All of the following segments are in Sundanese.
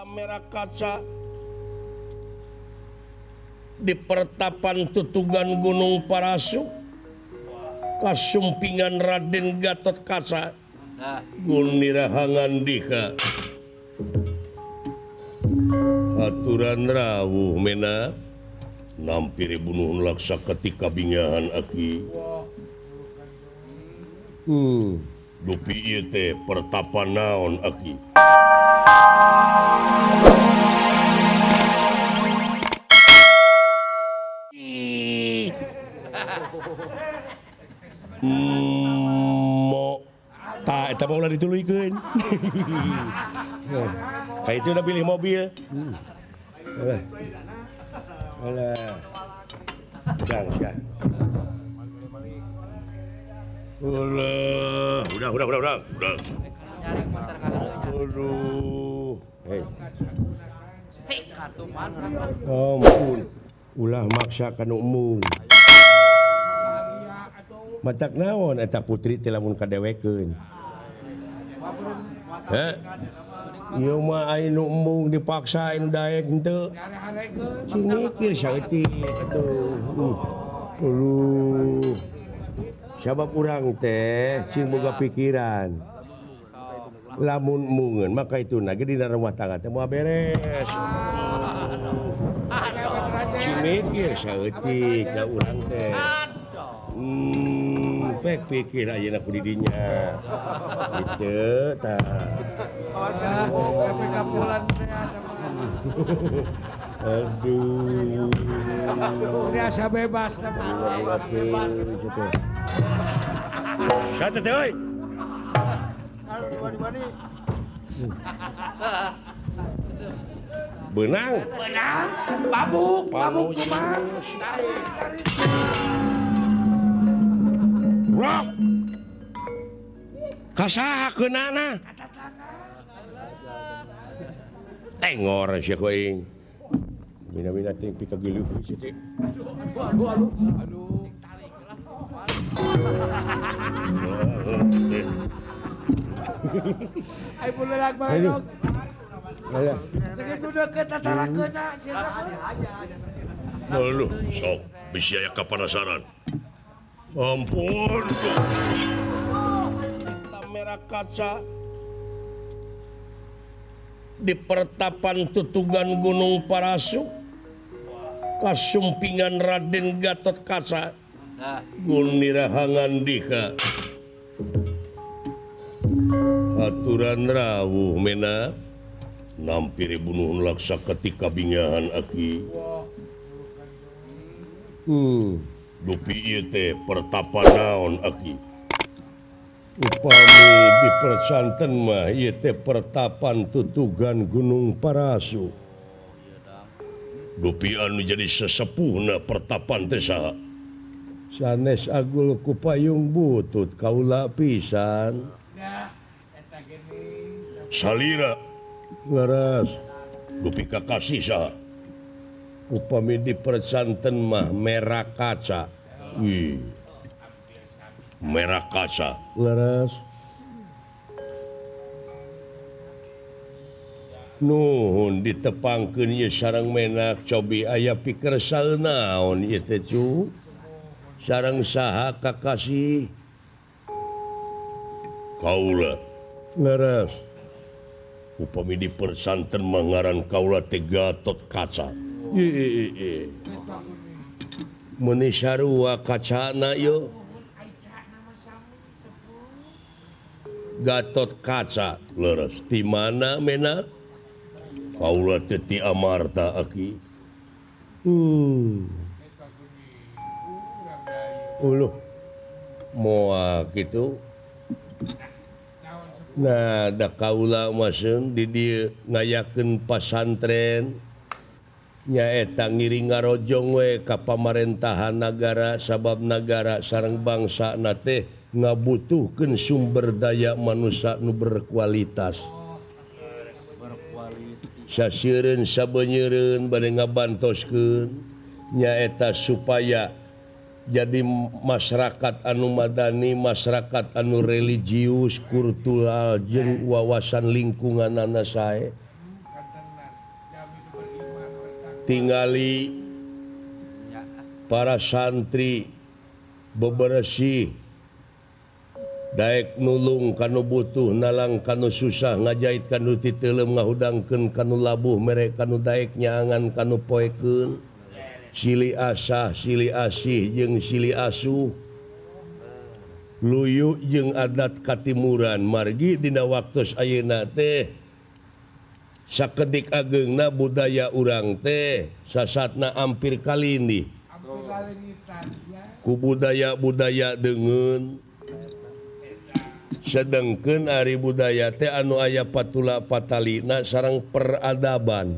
Merah kaca di pertapan tutugan Gunung Parasu kasumpingan Raden Gatot Kaca Gunirahangan Dika aturan rawuh mena nampiri bunuh laksa ketika bingahan aki dupi ieu teh pertapan naon aki mo tak eta ulah dituluykeun kayak itu udah pilih mobil alah jang udah aduh ampun ulah maksa kanu umum matak naon eta putri teh lamun kadewekeun ieu mah anu embung dipaksain daek henteu cing mikir saeutik atuh sabab urang teh cing boga pikiran lamun mungeun maka itu na ge dina rumah tangga teh moal beres cing mikir saeutik da urang teh pek pikir ayeuna ku didinya kitu tah aduh biasa bebas satu teh euy benang babuk cuman Rock kasaha keunana tengor sia kuing mina-mina ting pika geuleuh situ aduh ai bulelag bareng aya segitu deukeut tatarakeunna sia lu sok bisi aya kapanasaran ampun Merah kaca di pertapan tutugan Gunung Parasu kasumpingan Raden Gatot Kaca Gunirahangan Dika aturan rawuh mena nampiri bunuh laksa ketika bingahan aki dupi ieu teh pertapan naon aki upami di persanten mah ieu teh pertapan tutugan Gunung Parasu dupi anu jadi sesepuhna pertapan teh saha sanes agul ku payung butut kaula pisan salira leres dupi kakasih saha upami di persanten mah Merah Kaca Merah Kaca leres nuhun ditepangkeun ieu sareng menak cobi aya pikersal naon ieu teh cu sareng saha kakasih kaula leres upami di persanten mah ngaran kaula teh Gatot Kaca meuni sarua kacana yo Gatot Kaca leres di mana menak kaula teh ti Amarta aki uluh moal kitu nah da kaula maseun di dieu ngayakeun pasantren nyaeta ngiring ngarojong we ka pamarentahan nagara sabab nagara sareng bangsana teh ngabutuhkeun sumber daya manusia nu berkualitas saseureun sabeunyereun bade ngabantoskeun nyaeta supaya jadi masyarakat anu madani masyarakat anu religius kultural jeung wawasan lingkunganana sae tingali para santri bebersih daek nulung kanu butuh nalang kanu susah ngajait kanu titelem ngahudangkeun kanu labuh mere kanu daek nyaangan kanu poekeun silih asah silih asih jeung silih asuh luyu jeung adat katimuran margi dina waktos ayeuna teh sakedik ageungna budaya urang teh sasatna ampir kalindi ku budaya-budaya deungeun sedengkeun ari budaya teh anu aya patula patalina sareng peradaban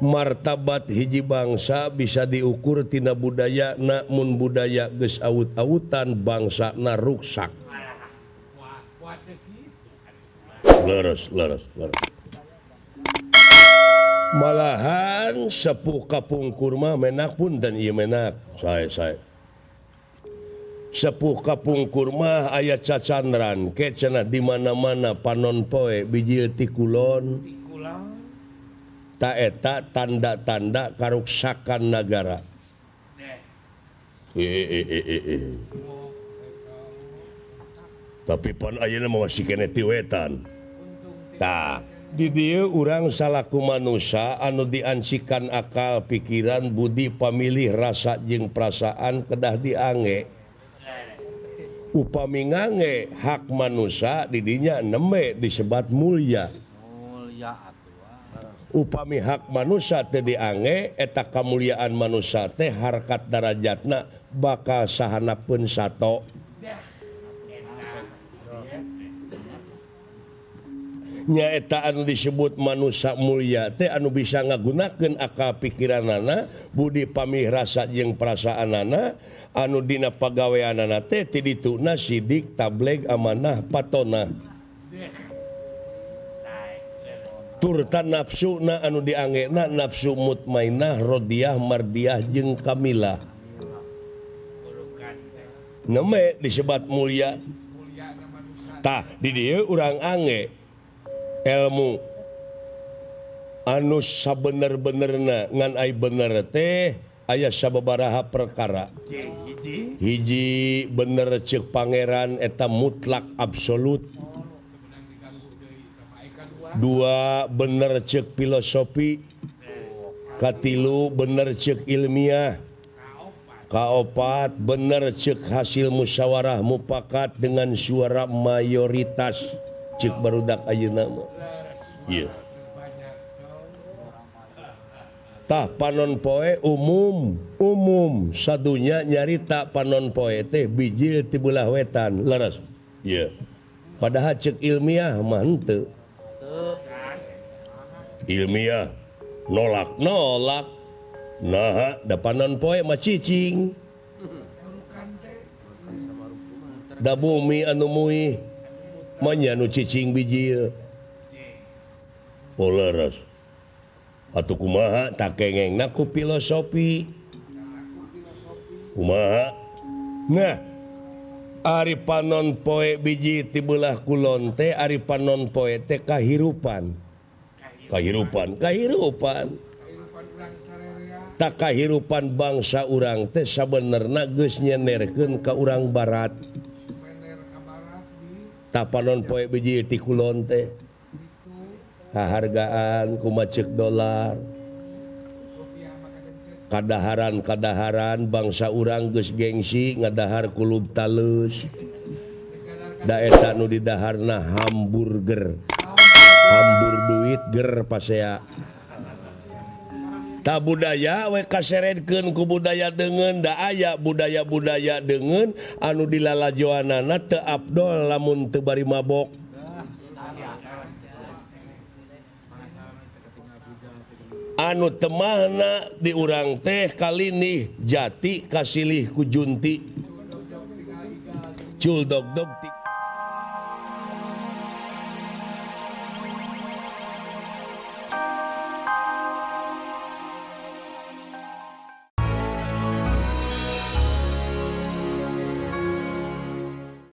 martabat hiji bangsa bisa diukur tina budaya na mun budaya geus aut-autan bangsa na ruksak leres malahan sepuh kapungkur mah menak pun dan ieu menak saya sepuh kapungkur mah aya cacandran ke cenah di mana-mana panon poe biji ti kulon ta eta tanda-tanda karuksakan nagara. Tapi pan ayeuna masih kene ti wetan. Tah, di dieu urang salaku manusia anu diancikan akal, pikiran, budi, pamilih, rasa jeung perasaan kedah diange. Upami ngange hak manusia di dinya neme disebat mulia. Upami hak manusia teu diange eta kamuliaan manusia teh harkat darajatna bakal sahanapeun sato. Nya eta anu disebut manusia mulia teh anu bisa ngagunakeun akal pikiranana, budi pamilih rasa jeung perasaanana anu dina pagaweanana teh ti dituna sidik tableg amanah patona. Turtan nafsu na anu dianggena nafsu mutmainah rodiyah mardiyah jeung kamilah neme disebat mulia tah di dieu urang ange ilmu anu sabener-benerna ngan ai bener teh aya sababaraha perkara hiji bener ceuk pangeran eta mutlak absolut dua bener cek filosofi katilu bener cek ilmiah kaopat bener cek hasil musyawarah mufakat dengan suara mayoritas cek barudak ayeuna mah ieu tah panon poe umum sadunya nyarita panon poe teh bijil ti beulah wetan leres ieu padahal cek ilmiah mah henteu ilmiah nolak nah dapanan poe mah cicing da bumi anu muih manya nu cicing biji polaras atuh kumaha tak kengengna ku filosofi kumaha nah ari panon poe biji ti beulah kulon teh ari panon poe teh kahirupan tak kahirupan bangsa urang teh sabenerna geus nyenerkeun ka urang barat tak panon poe biji ti kulon teh kahargaan kumaha ceuk dolar kadaharan bangsa urang geus gengsi ngadahar kulub talus da eta nu didaharna hamburger hambur duit ger pasea tak budaya we kaseredkeun ku budaya deungeun da aya budaya-budaya deungeun anu dilalajoanana teu afdol lamun teu bari mabok anu temahna di urang teh kalinih jati kasilih ku junti cul dog